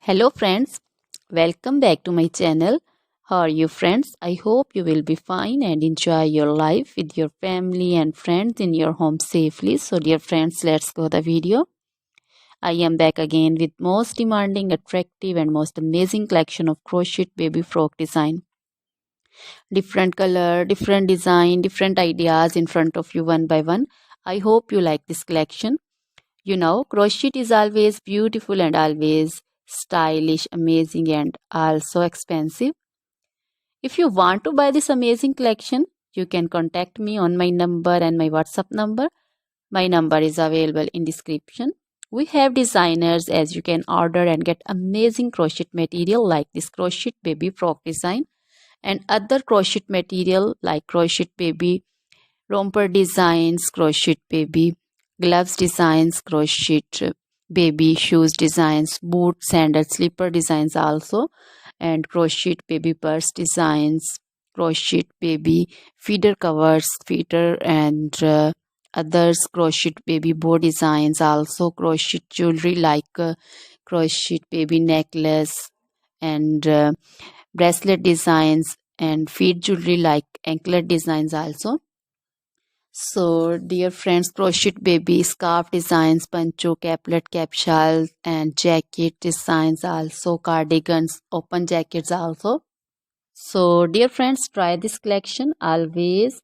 Hello friends, welcome back to my channel. How are you friends? I hope you will be fine and enjoy your life with your family and friends in your home safely. So dear friends, let's go the video. I am back again with most demanding, attractive and most amazing collection of crochet baby frock design. Different color, different design, different ideas in front of you one by one. I hope you like this collection. You know, crochet is always beautiful and always stylish, amazing, and also expensive. If you want to buy this amazing collection, you can contact me on my number and my WhatsApp number. My number is available in description. We have designers as you can order and get amazing crochet material like this crochet baby frock design and other crochet material like crochet baby romper designs, crochet baby gloves designs, crochet baby shoes designs, boot, sandal, slipper designs also, and crochet baby purse designs, crochet baby feeder covers, feeder and others, crochet baby bow designs also, crochet jewelry like crochet baby necklace and bracelet designs and feet jewelry like anklet designs also. So, dear friends, crochet baby scarf designs, pancho, caplet, capsule, and jacket designs also, cardigans, open jackets also. So, dear friends, try this collection. Always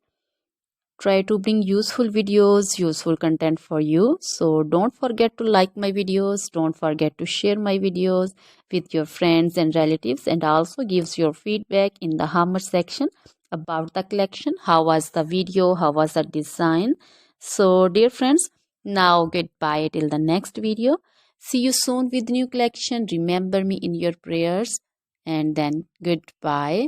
try to bring useful videos, useful content for you. So, don't forget to like my videos. Don't forget to share my videos with your friends and relatives, and also gives your feedback in the comment section about the collection. How was the video? How was the design? So, dear friends, now goodbye till the next video. See you soon with new collection. Remember me in your prayers, and then goodbye.